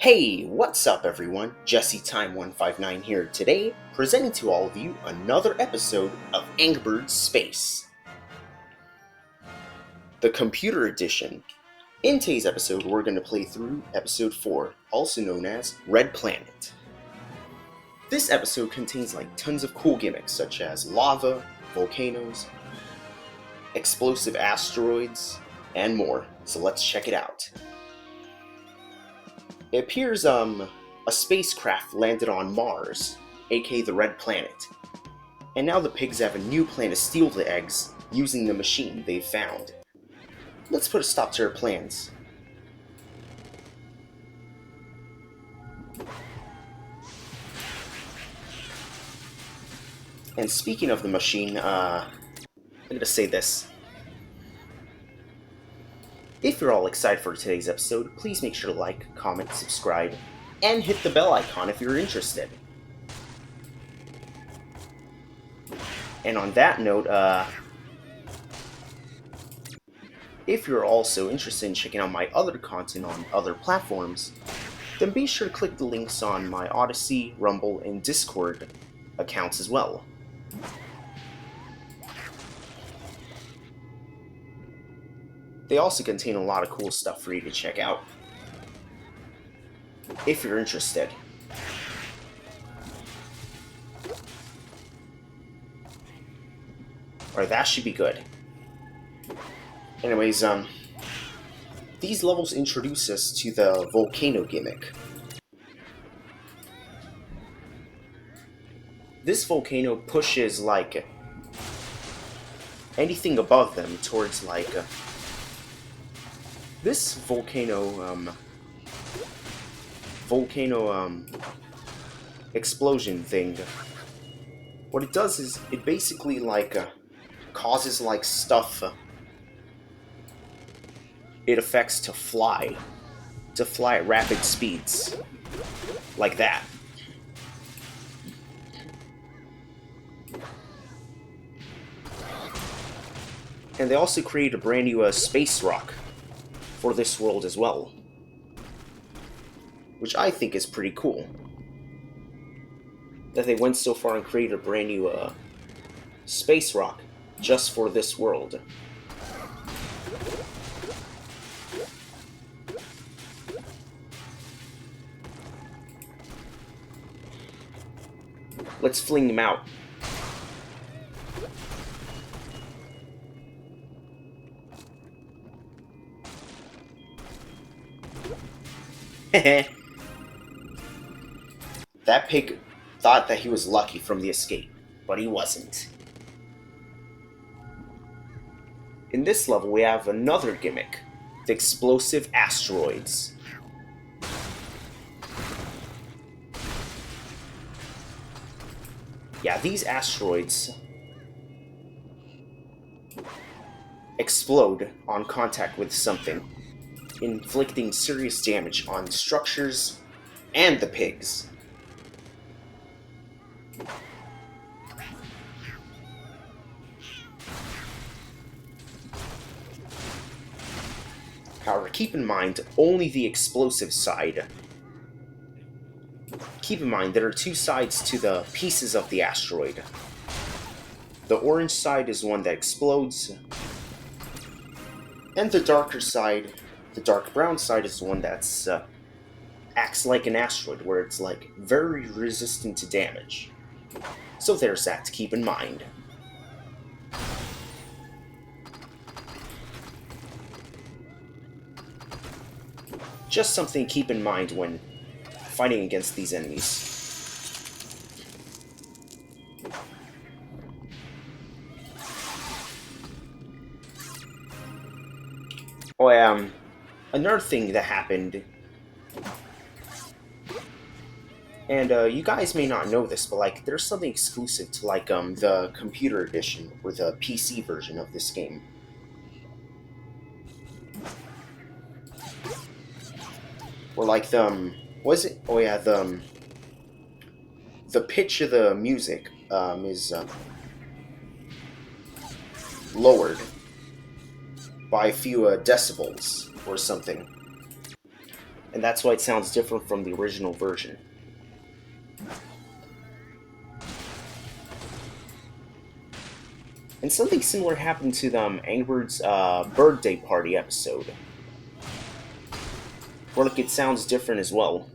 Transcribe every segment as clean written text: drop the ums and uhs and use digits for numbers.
Hey, what's up everyone? Jesse Time 159 here today, presenting to all of you another episode of Angry Birds Space, the computer edition. In today's episode, we're going to play through episode 4, also known as Red Planet. This episode contains tons of cool gimmicks such as lava, volcanoes, explosive asteroids, and more, so let's check it out. It appears a spacecraft landed on Mars, aka the Red Planet, and now the pigs have a new plan to steal the eggs using the machine they've found. Let's put a stop to their plans. And speaking of the machine, I'm gonna say this. If you're all excited for today's episode, please make sure to like, comment, subscribe, and hit the bell icon if you're interested. And on that note, if you're also interested in checking out my other content on other platforms, then be sure to click the links on my Odyssey, Rumble, and Discord accounts as well. They also contain a lot of cool stuff for you to check out, if you're interested. Or that should be good. Anyways, these levels introduce us to the volcano gimmick. This volcano pushes, anything above them towards, this volcano explosion thing. What it does is it basically causes stuff it affects to fly at rapid speeds, like that. And they also create a brand new space rock for this world as well, which I think is pretty cool. That they went so far and created a brand new space rock just for this world. Let's fling them out. That pig thought that he was lucky from the escape, but he wasn't. In this level, we have another gimmick, the explosive asteroids. Yeah, these asteroids explode on contact with something, inflicting serious damage on structures and the pigs. However, keep in mind, only the explosive side. Keep in mind, there are two sides to the pieces of the asteroid. The orange side is one that explodes, and the darker side, the dark brown side, is the one that's acts like an asteroid, where it's very resistant to damage. So there's that to keep in mind. Just something to keep in mind when fighting against these enemies. Oh, another thing that happened, and you guys may not know this, but there's something exclusive to the computer edition or the PC version of this game. Or was it? Oh yeah, the pitch of the music is lowered by a few decibels or something. and that's why it sounds different from the original version. And something similar happened to Angry Birds Birthday Party episode, where like it sounds different as well.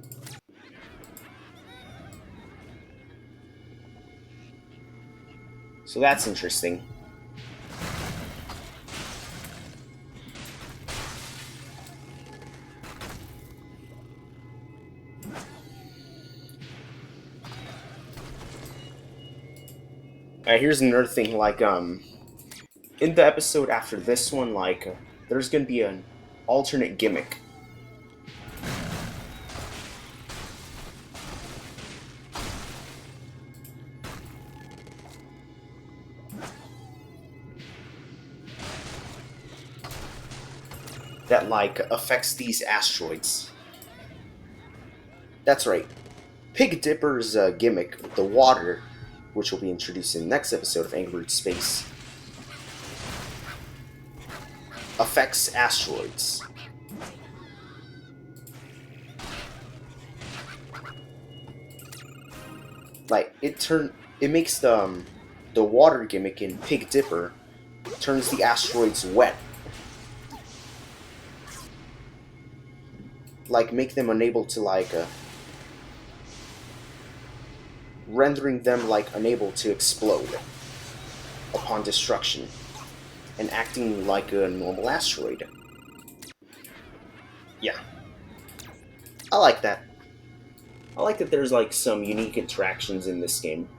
So that's interesting. Alright, here's another thing, like, in the episode after this one, like, there's gonna be an alternate gimmick. That, like, affects these asteroids. That's right. Pig Dipper's gimmick, the water, which will be introduced in the next episode of Angry Birds Space, affects asteroids. Like, it makes the water gimmick in Pig Dipper turns the asteroids wet. Like, make them unable to, like, rendering them, like, unable to explode upon destruction, and acting like a normal asteroid. Yeah. I like that. I like that there's, like, some unique interactions in this game.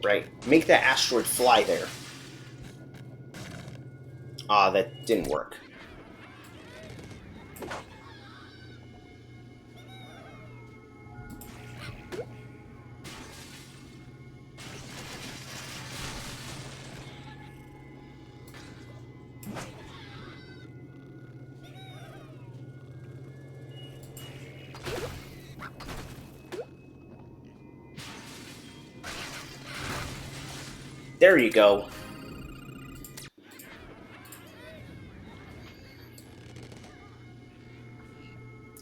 Right. Make that asteroid fly there. Ah, that didn't work. There you go.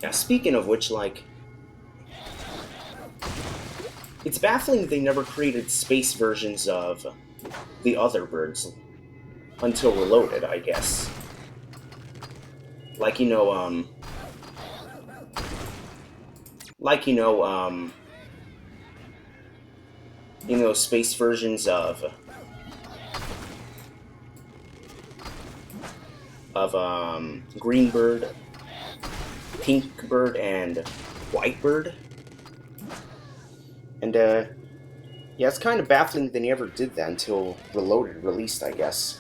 Now, speaking of which, like, it's baffling they never created space versions of the other birds until Reloaded, I guess. Like, space versions of Green Bird, Pink Bird, and White Bird. And, yeah, it's kind of baffling they never did that until Reloaded released, I guess.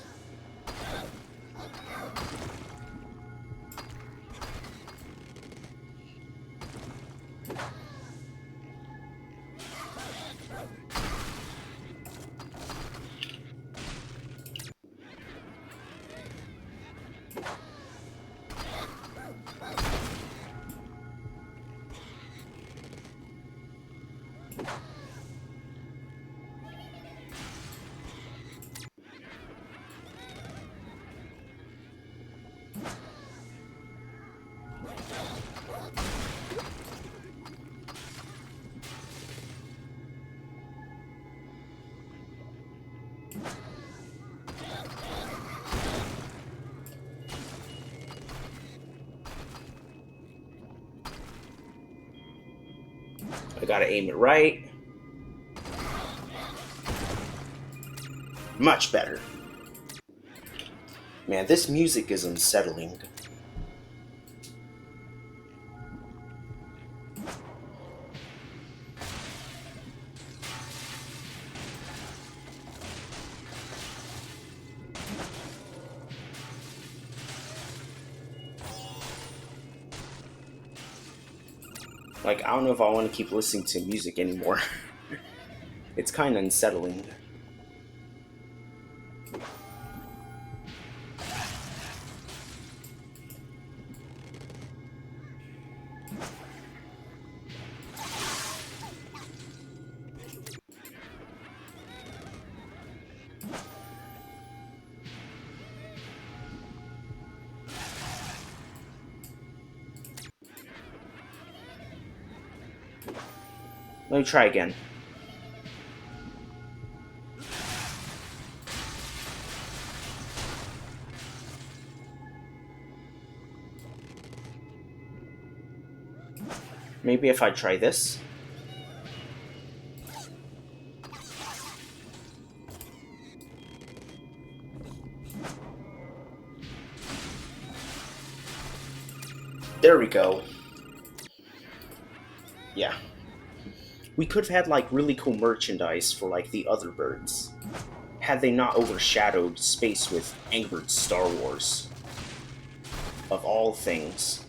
I gotta aim it right. Much better. Man, this music is unsettling. Like, I don't know if I want to keep listening to music anymore. It's kind of unsettling. Let me try again. Maybe if I try this. There we go. Yeah. We could have had like really cool merchandise for like the other birds, had they not overshadowed space with Angry Birds Star Wars. Of all things.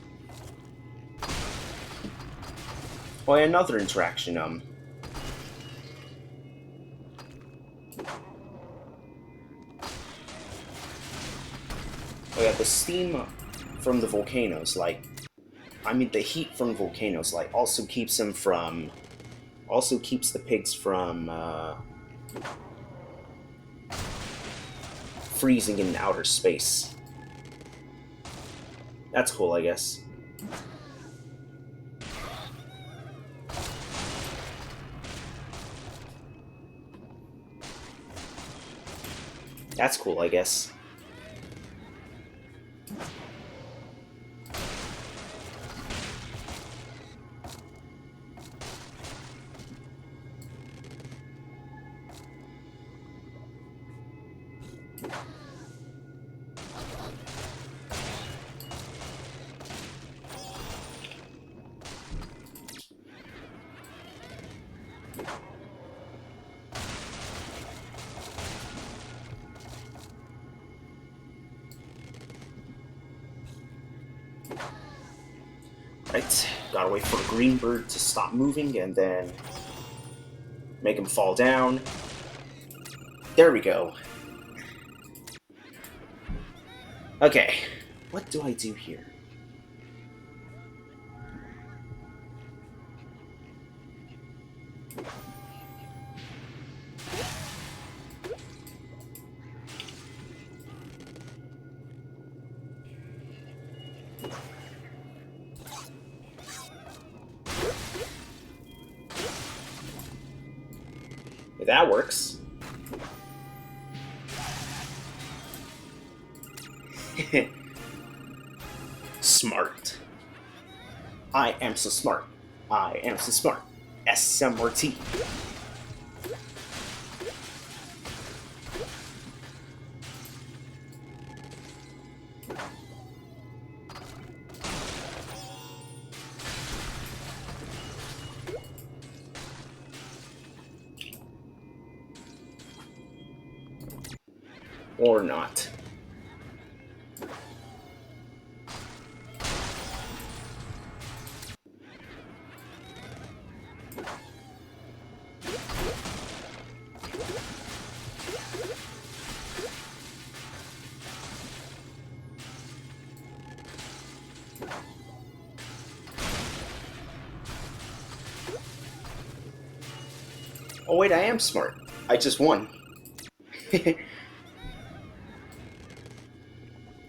Oh, and another interaction, Oh yeah, the steam from the volcanoes, like, I mean the heat from volcanoes, like, also keeps them from, also keeps the pigs from, freezing in outer space. That's cool, I guess. That's cool, I guess. Right, gotta wait for a green bird to stop moving and then make him fall down. There we go. Okay, what do I do here? That works. Smart. I am so smart. I am so smart. SMRT. Or not. Oh wait, I am smart. I just won.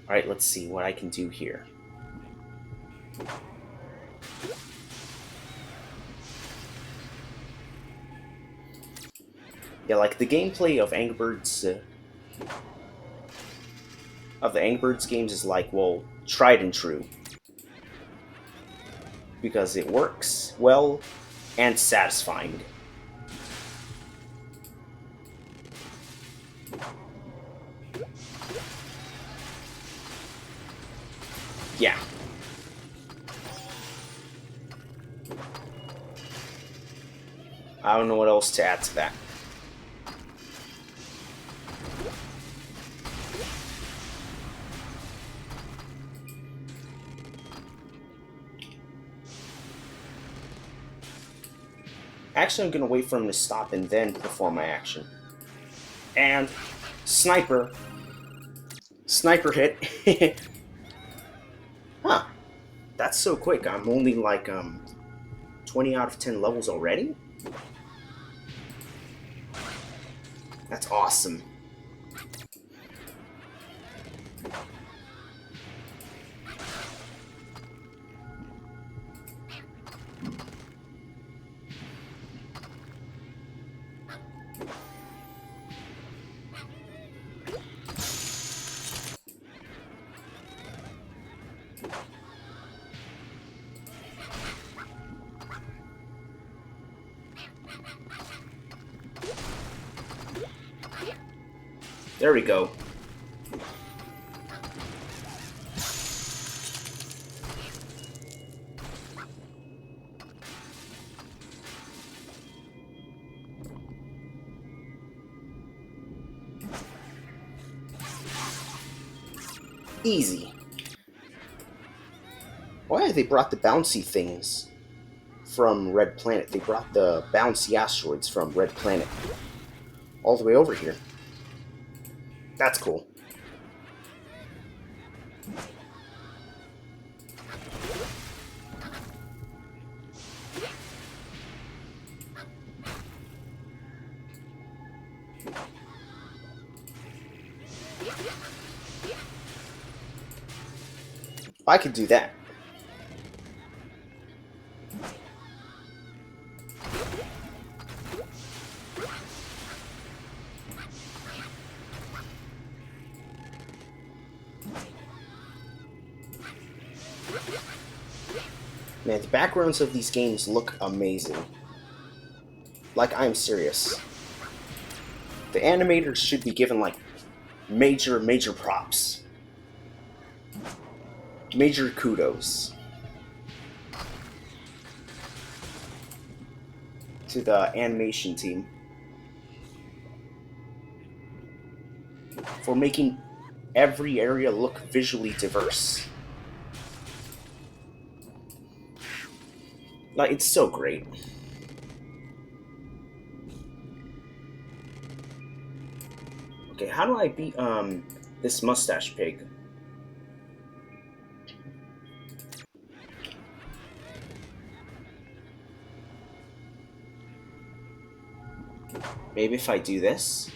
Alright, let's see what I can do here. Yeah, like the gameplay of Angry Birds, of the Angry Birds games is like, well, tried and true. Because it works well and satisfying. Yeah. I don't know what else to add to that. Actually, I'm gonna wait for him to stop and then perform my action. And sniper. Sniper hit. Huh. That's so quick. I'm only like 20 out of 10 levels already? That's awesome. There we go. Easy. Why have they brought the bouncy things from Red Planet? They brought the bouncy asteroids from Red Planet all the way over here. That's cool. I could do that. Man, the backgrounds of these games look amazing. Like, I'm serious. The animators should be given, like, major props. Major kudos to the animation team for making every area look visually diverse. Like, it's so great. Okay, how do I beat this mustache pig? Maybe if I do this?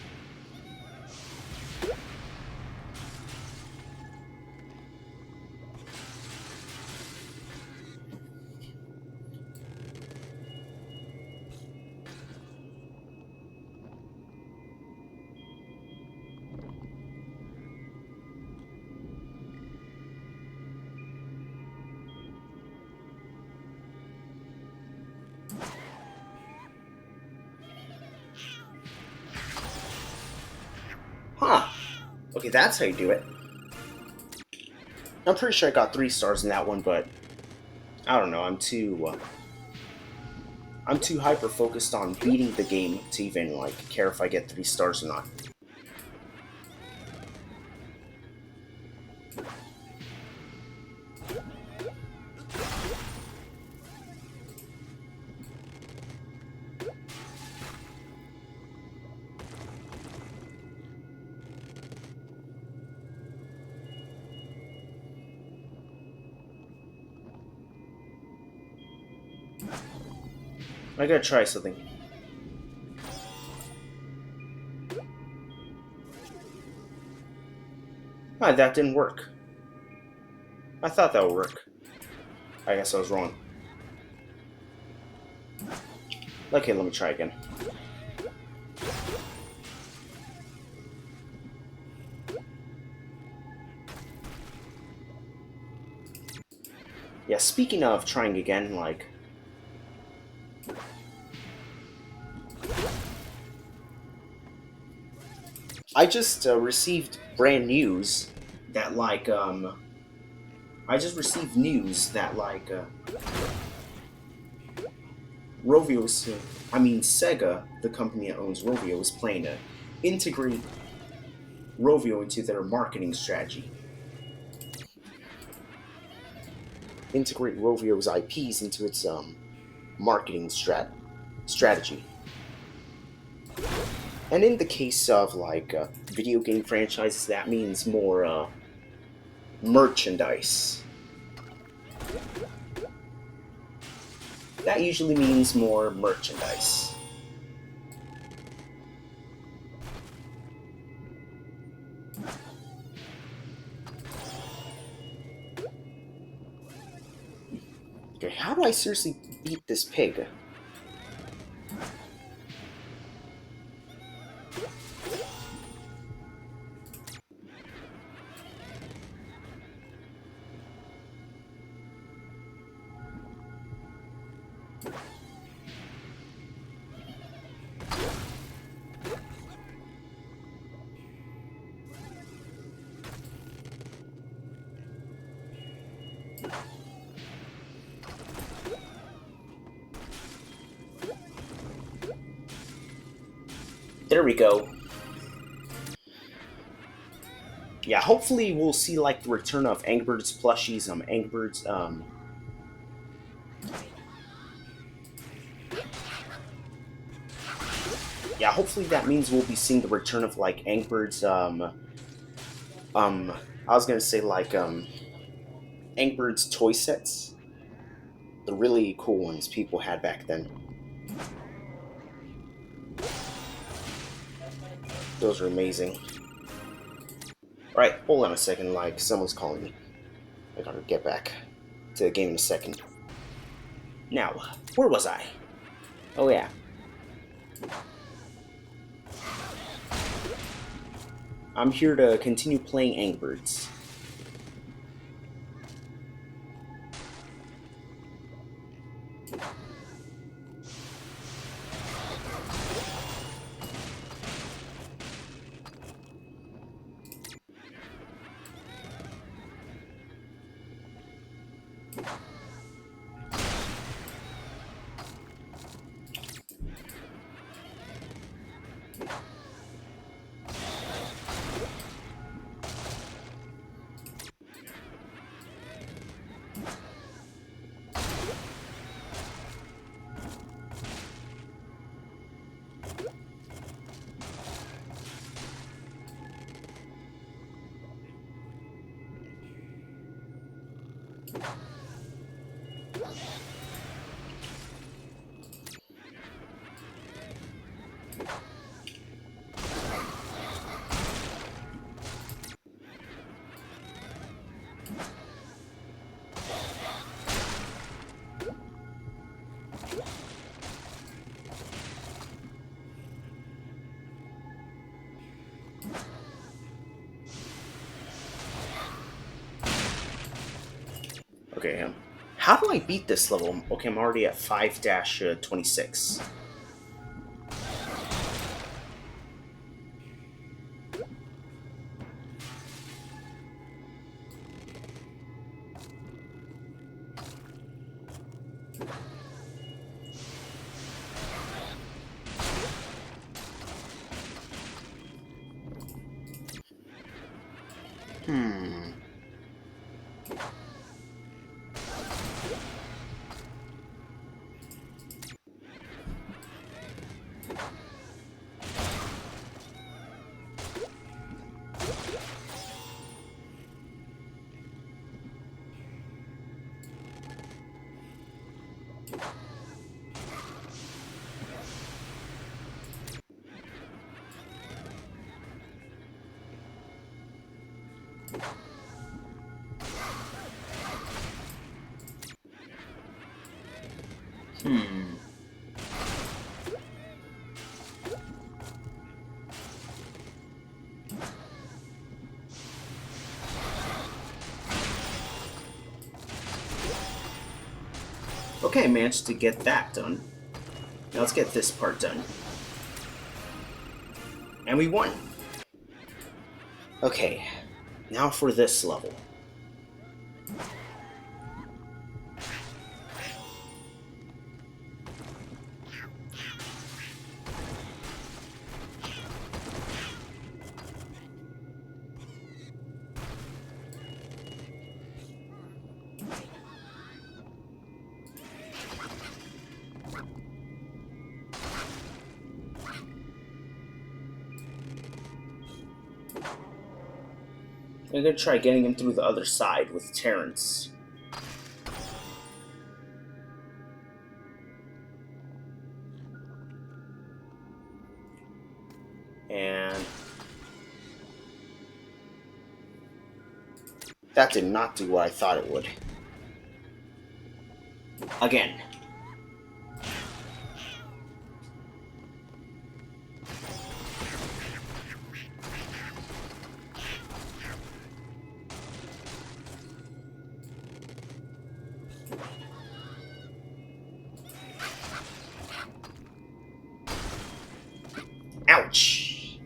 Huh. Okay, that's how you do it. I'm pretty sure I got 3 stars in that one, but I don't know. I'm too hyper focused on beating the game to even like care if I get 3 stars or not. I gotta try something. Ah, that didn't work. I thought that would work. I guess I was wrong. Okay, let me try again. Yeah, speaking of trying again, like... I just received brand news that, like, I just received news that, like, Rovio's... I mean, Sega, the company that owns Rovio, is planning to integrate Rovio into their marketing strategy. Integrate Rovio's IPs into its marketing strategy. And in the case of like video game franchises, that means more merchandise. That usually means more merchandise. Okay, how do I seriously beat this pig? There we go. Yeah, hopefully we'll see like the return of Angry Birds plushies, Angry Birds, yeah, hopefully that means we'll be seeing the return of like Angry Birds, I was gonna say like, Angry Birds toy sets. The really cool ones people had back then. Those are amazing. Alright, hold on a second, like, someone's calling me. I gotta get back to the game in a second. Now, where was I? Oh yeah. I'm here to continue playing Angry Birds. Okay, how do I beat this level? Okay, I'm already at 5-26. Hmm. Hmm. Okay, I managed to get that done. Now let's get this part done. And we won! Okay, now for this level. I'm gonna try getting him through the other side with Terrence. And that did not do what I thought it would. Again. Ouch!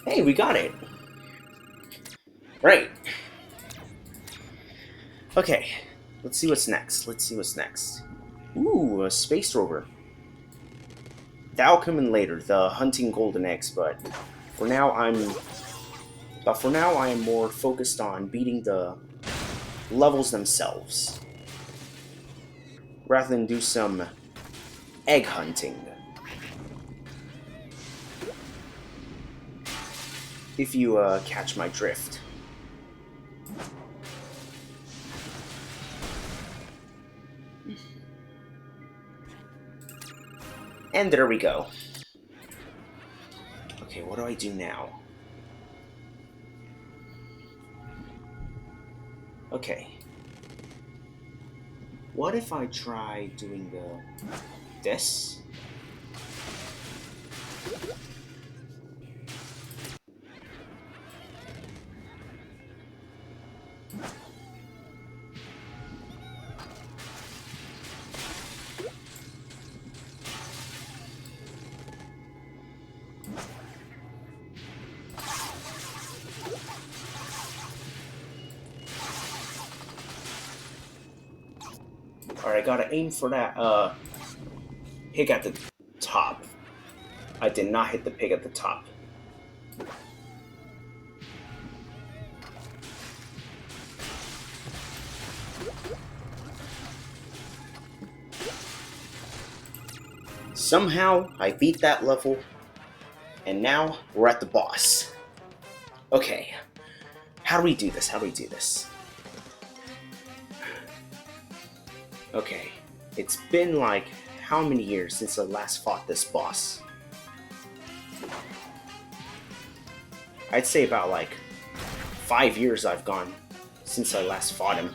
Hey, we got it! Right. Okay, let's see what's next. Ooh, a space rover. That'll come in later, the hunting golden eggs, but for now I am more focused on beating the levels themselves, rather than do some egg hunting. If you catch my drift. And there we go. Okay, what do I do now? Okay. What if I try doing this? Alright, I gotta aim for that, pig at the top. I did not hit the pig at the top. Somehow, I beat that level, and now we're at the boss. Okay, how do we do this? Okay, it's been like how many years since I last fought this boss? I'd say about like 5 years I've gone since I last fought him.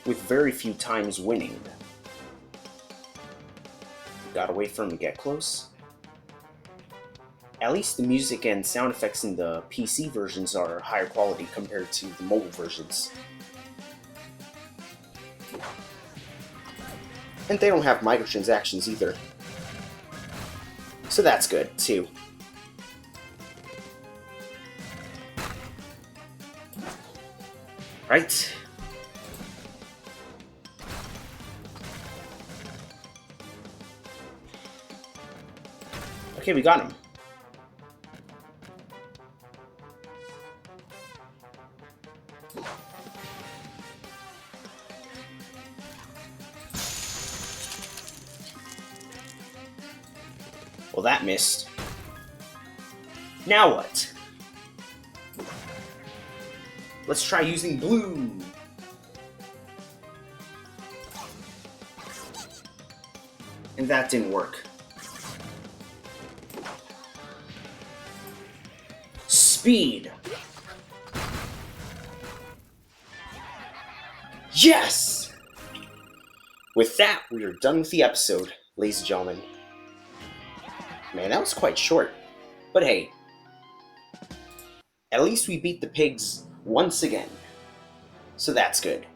With very few times winning. Gotta wait for him to get close. At least the music and sound effects in the PC versions are higher quality compared to the mobile versions. And they don't have microtransactions either. So that's good, too. Right. Okay, we got him. Well, that missed. Now what? Let's try using blue. And that didn't work. Speed. Yes! With that, we are done with the episode, ladies and gentlemen. Man, that was quite short. But hey, at least we beat the pigs once again. So that's good.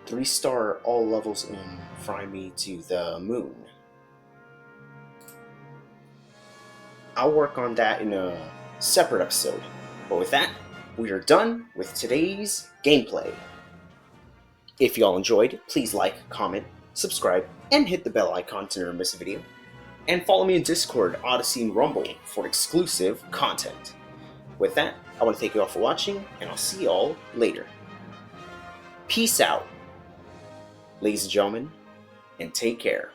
3-star all levels in Fly Me to the Moon. I'll work on that in a separate episode. But with that, we are done with today's gameplay. If y'all enjoyed, please like, comment, subscribe, and hit the bell icon to never miss a video. And follow me in Discord, Odyssey, and Rumble for exclusive content. With that, I want to thank you all for watching, and I'll see you all later. Peace out, ladies and gentlemen, and take care.